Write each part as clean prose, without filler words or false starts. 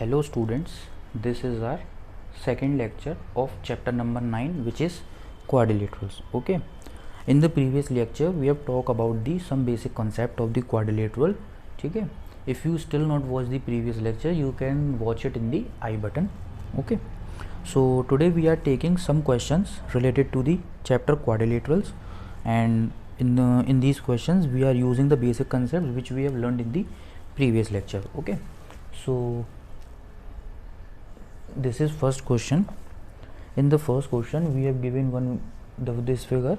Hello students, this is our second lecture of chapter number 9, which is quadrilaterals. Okay, in the previous lecture we have talked about the some basic concept of the quadrilateral. Okay, if you still not watch the previous lecture, you can watch it in the I button. Okay, so today we are taking some questions related to the chapter quadrilaterals, and in these questions we are using the basic concepts which we have learned in the previous lecture. Okay, so this is first question. In the first question we have given this figure.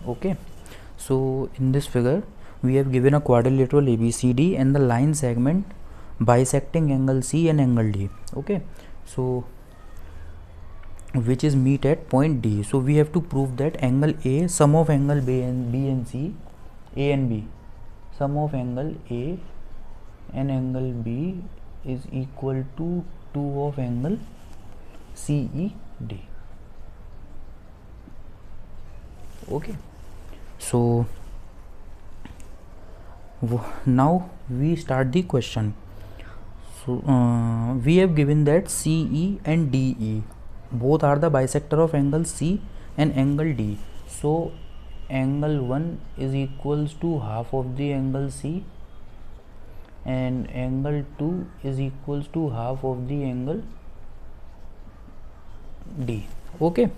Okay, so in this figure we have given a quadrilateral ABCD and the line segment bisecting angle C and angle D. Okay, so which is meet at point D. So we have to prove that angle A, sum of angle B and C, A and B, sum of angle A and angle B is equal to 2 of angle CED. Okay, so now we start the question. So we have given that CE and DE both are the bisector of angle C and angle D. So angle 1 is equals to half of the angle C and angle 2 is equals to half of the angle D. Okay,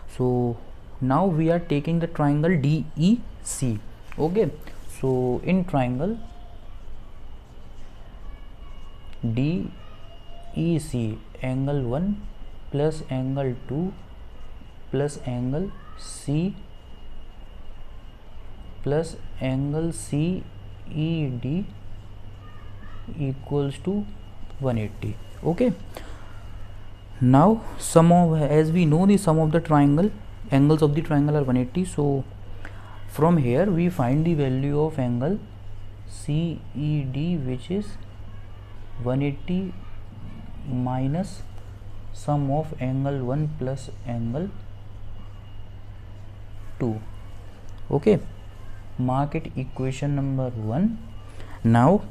so now we are taking the triangle DEC. Okay, so in triangle DEC, angle 1 plus angle 2 plus angle C plus angle CED equals to 180. Okay, now as we know the sum of the triangle angles of the triangle are 180, so from here we find the value of angle CED, which is 180 minus sum of angle 1 plus angle 2. Okay, mark it equation number 1. Now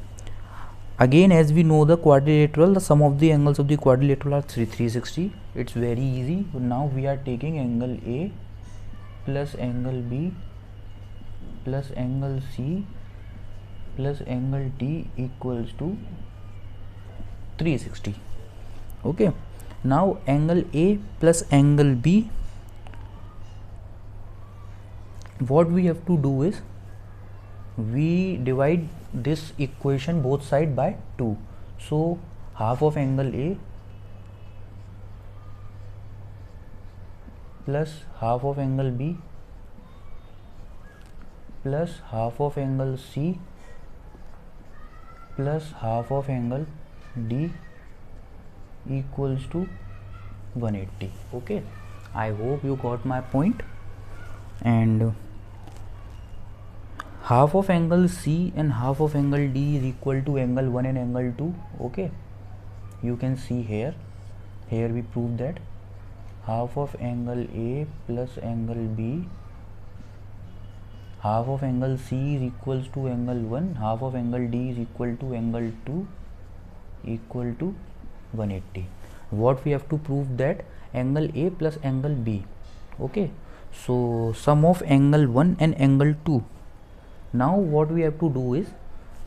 again, as we know the quadrilateral, the sum of the angles of the quadrilateral are 360. It's very easy. Now we are taking angle A plus angle B plus angle C plus angle D equals to 360. Okay, now angle A plus angle B, what we have to do is we divide this equation both side by 2. So half of angle A plus half of angle B plus half of angle C plus half of angle D equals to 180. Okay, I hope you got my point. And half of angle C and half of angle D is equal to angle 1 and angle 2. Okay, you can see here we prove that half of angle A plus angle B, half of angle C is equals to angle 1, half of angle D is equal to angle 2 equal to 180. What we have to prove that angle A plus angle B. Okay, so sum of angle 1 and angle 2. Now what we have to do is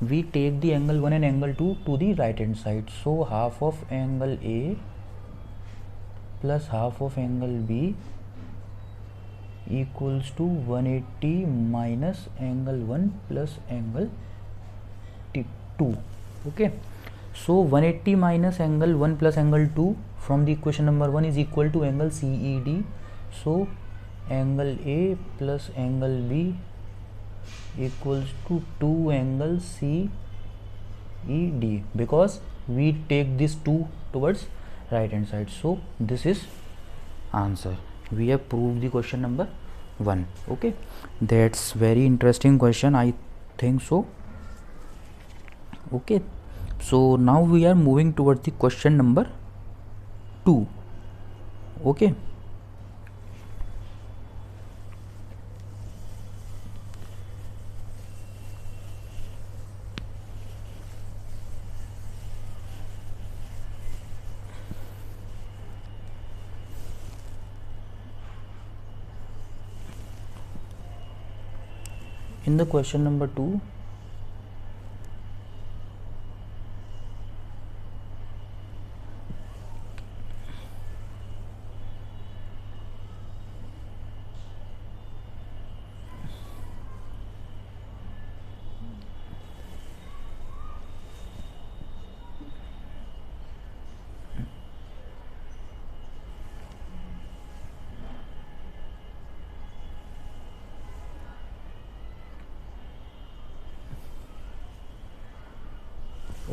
we take the angle 1 and angle 2 to the right hand side. So half of angle A plus half of angle B equals to 180 minus angle 1 plus angle 2. Okay, so 180 minus angle 1 plus angle 2 from the equation number 1 is equal to angle CED. So angle A plus angle B equals to 2 angle CED, because we take this 2 towards right hand side. So this is answer. We have proved the question number 1. Okay, that's very interesting question, I think so. Okay, so now we are moving towards the question number 2. Okay, in the question number 2,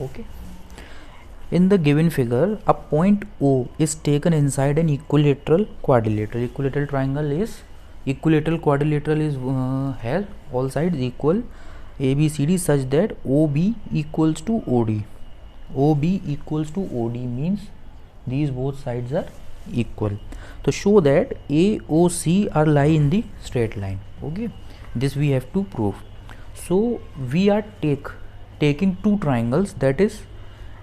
okay, in the given figure, a point O is taken inside an equilateral quadrilateral. Equilateral triangle is equilateral quadrilateral is has all sides equal ABCD such that OB equals to OD. OB equals to OD means these both sides are equal. To show that AOC are lie in the straight line. Okay, this we have to prove. So we are taking two triangles, that is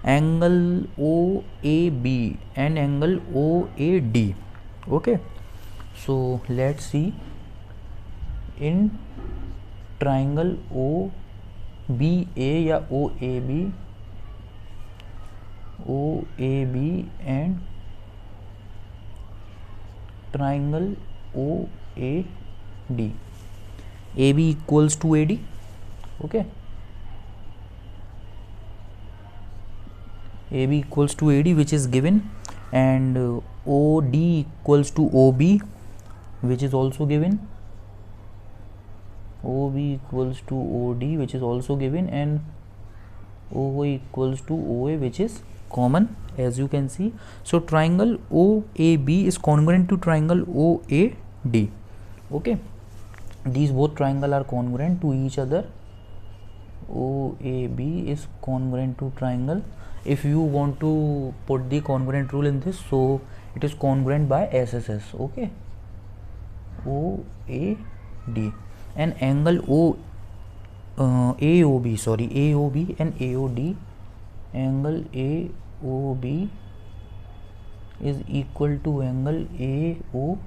angle OAB and angle OAD. Okay, so let's see. In triangle OBA या OAB and triangle OAD, AB equals to AD. Okay, AB equals to AD, which is given, and OD equals to OB, which is also given. OB equals to OD, which is also given, and OA equals to OA, which is common, as you can see. So triangle OAB is congruent to triangle OAD. Okay, these both triangle are congruent to each other. OAB is congruent to triangle. If you want to put the congruent rule in this, so it is congruent by SSS. Okay, OAD and angle AOB and AOD, angle AOB is equal to angle AOD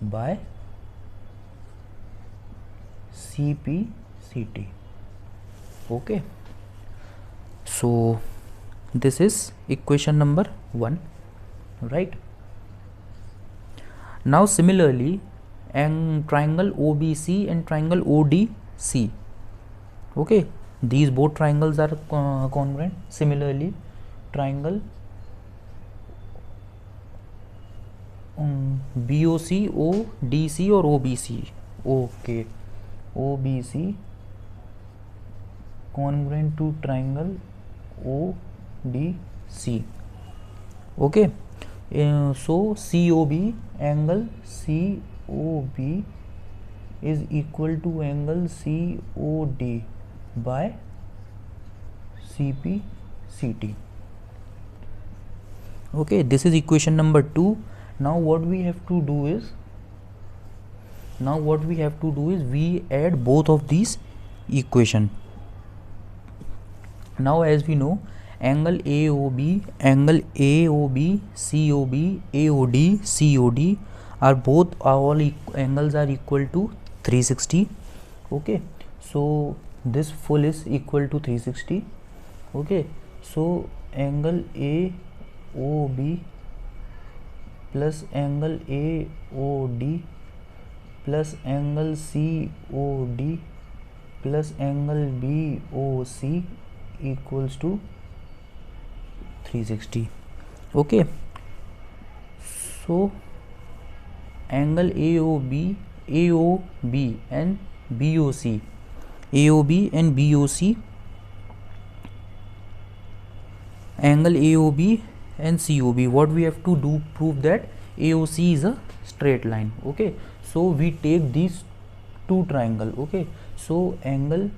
by CPCT. Okay, so this is equation number 1, right? Now similarly, and triangle OBC and triangle ODC. Okay, these both triangles are congruent. Similarly, triangle BOC, ODC or OBC. Okay, OBC congruent to triangle ODC. Okay, so COB, angle COB is equal to angle COD by CPCT. Okay, this is equation number 2. Now what we have to do is we add both of these equation. Now as we know, angle AOB, COB, AOD, COD are both, all angles are equal to 360. Okay, so this full is equal to 360. Okay, so angle AOB plus angle AOD plus angle COD plus angle BOC equals to 360. Okay, so angle AOB and BOC, AOB and BOC, angle AOB and COB. What we have to do, prove that AOC is a straight line. Okay, so we take these two triangle. Okay, so angle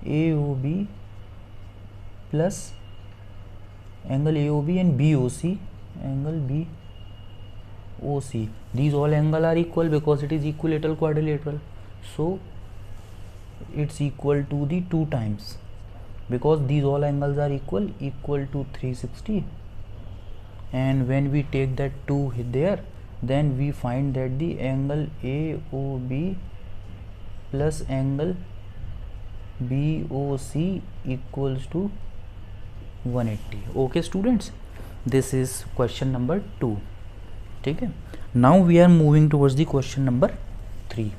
AOB plus angle AOB and BOC, angle BOC, these all angle are equal because it is equilateral quadrilateral, so it's equal to the 2 times, because these all angles are equal to 360, and when we take that 2 there, then we find that the angle AOB plus angle BOC equals to 180. Okay students, this is question number 2. Okay, now we are moving towards the question number 3,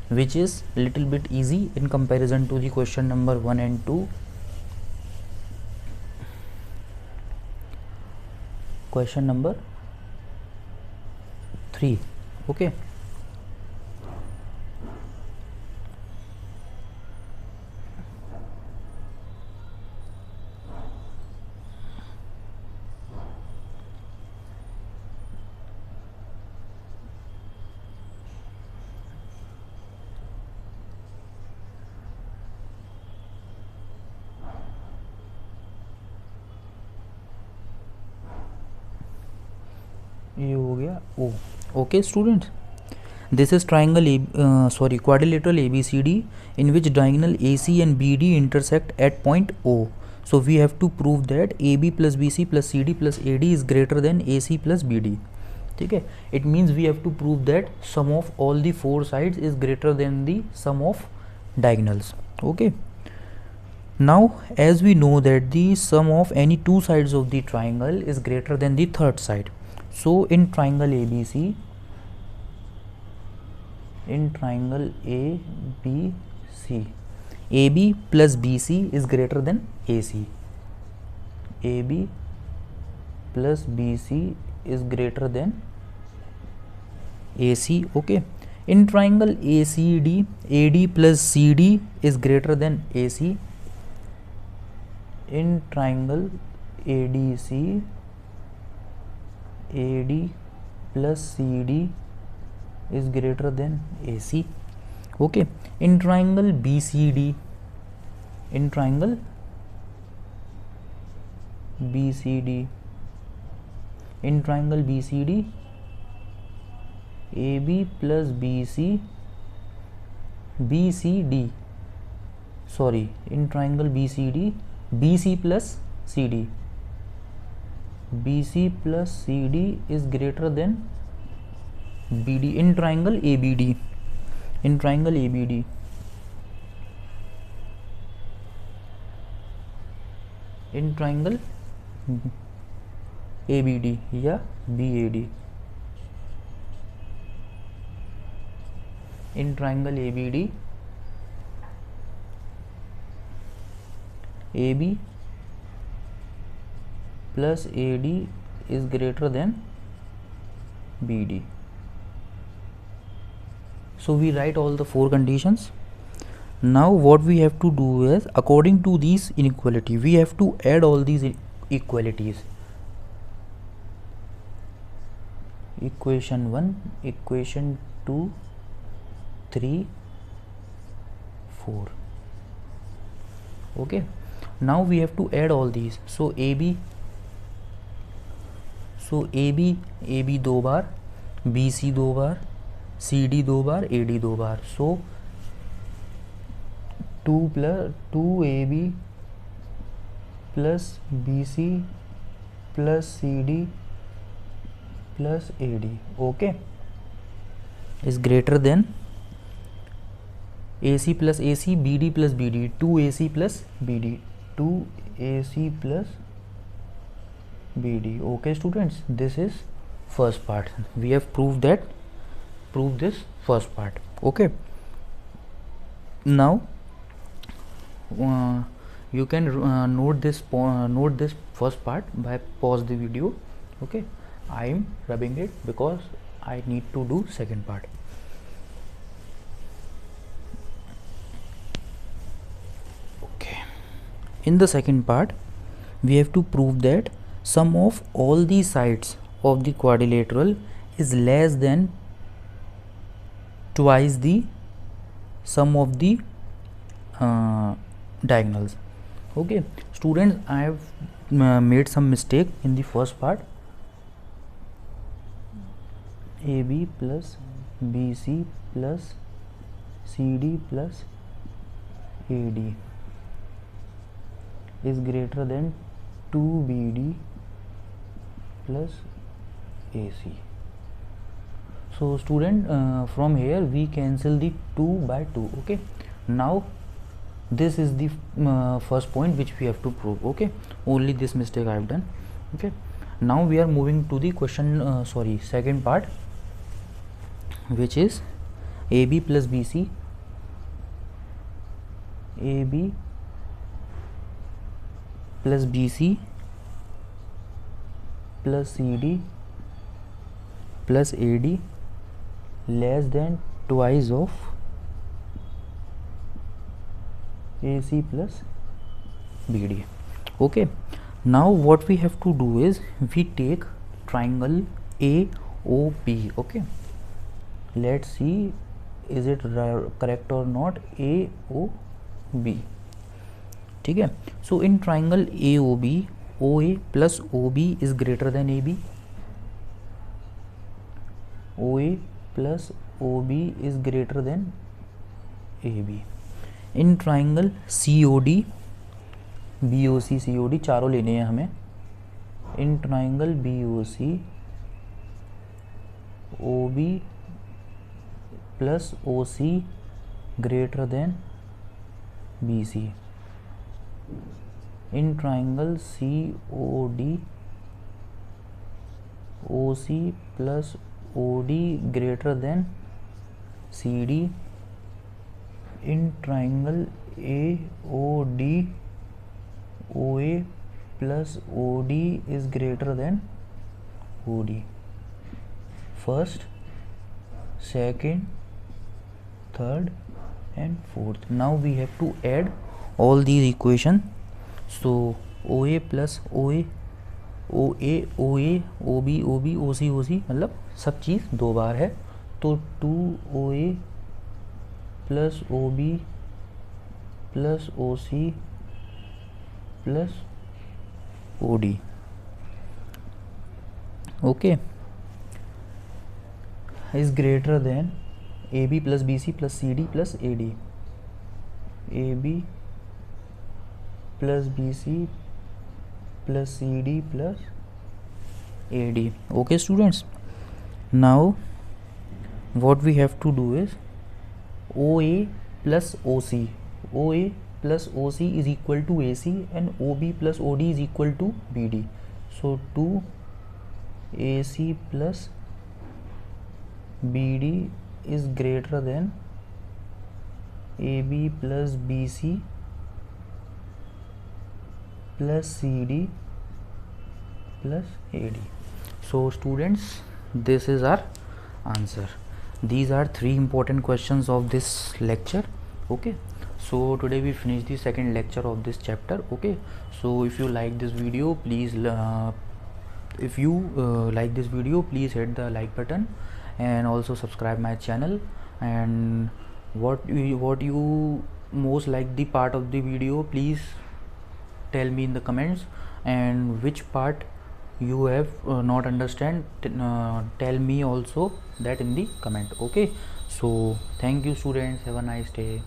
which is little bit easy in comparison to the question number 1 and 2. Question number 3. Okay, ये हो गया O. Okay students, this is quadrilateral ABCD in which diagonal AC and BD intersect at point O. So we have to prove that AB plus BC plus CD plus AD is greater than AC plus BD. ठीक है, it means we have to prove that sum of all the 4 sides is greater than the sum of diagonals. Okay, now as we know that the sum of any 2 sides of the triangle is greater than the third side, so in triangle ABC, in triangle ABC, AB plus BC is greater than AC, AB plus BC is greater than AC. Okay, in triangle ACD, AD plus CD is greater than AC, in triangle ADC, AD plus CD is greater than AC. Okay, in triangle BCD, in triangle BCD, in triangle BCD, AB plus BC, BCD, sorry, in triangle BCD, BC plus CD, BC plus CD is greater than BD. In triangle ABD, in triangle ABD, in triangle ABD या BAD, in triangle ABD, AB plus AD is greater than BD. So we write all the 4 conditions. Now what we have to do is, according to these inequality, we have to add all these equalities. Equation 1, equation 2, 3, 4. Okay, now we have to add all these. So AB, AB 2 bar, BC 2 bar, CD 2 bar, AD 2 bar. So 2AB plus BC plus CD plus AD, okay, is greater than AC plus AC, BD plus BD, 2AC plus BD, 2AC plus BD. Okay students, this is first part. We have proved this first part. Okay, now you can note this first part by pause the video. Okay, I am rubbing it because I need to do second part. Okay, in the second part we have to prove that sum of all the sides of the quadrilateral is less than twice the sum of the diagonals. Okay students, I have made some mistake in the first part. AB plus BC plus CD plus AD is greater than 2BD plus AC. So student, from here we cancel the 2 by 2. Okay, now this is the first point which we have to prove. Okay, only this mistake I have done. Okay, now we are moving to the question second part, which is AB plus BC, AB plus BC plus CD plus AD less than twice of AC plus BD. Okay, now what we have to do is we take triangle AOB. Okay, let's see is it correct or not. AOB, ठीक है. So in triangle AOB, OA plus OB is greater than AB. OA plus OB is greater than AB. In triangle COD, BOC COD चारों लेने हैं हमें. In triangle BOC, OB plus OC greater than BC. In triangle COD, OC plus OD greater than CD. In triangle AOD, OA plus OD is greater than OD. First, second, third and fourth. Now we have to add all these equations. So OA plus OA, OA OA, OB OB, OC OC, मतलब सब चीज़ दो बार है. तो 2OA plus OB plus OC plus OD. Okay, is greater than AB plus BC plus CD plus AD. AB plus BC plus CD plus AD. Okay students, now what we have to do is OA plus OC. OA plus OC is equal to AC and OB plus OD is equal to BD. So 2 AC plus BD is greater than AB plus BC plus CD plus AD. So students, this is our answer. These are 3 important questions of this lecture. Okay, so today we finished the second lecture of this chapter. Okay, so if you like this video, please please hit the like button and also subscribe my channel. And what you most like the part of the video, please tell me in the comments, and which part you have not understand, tell me also that in the comment. Okay, so thank you students, have a nice day.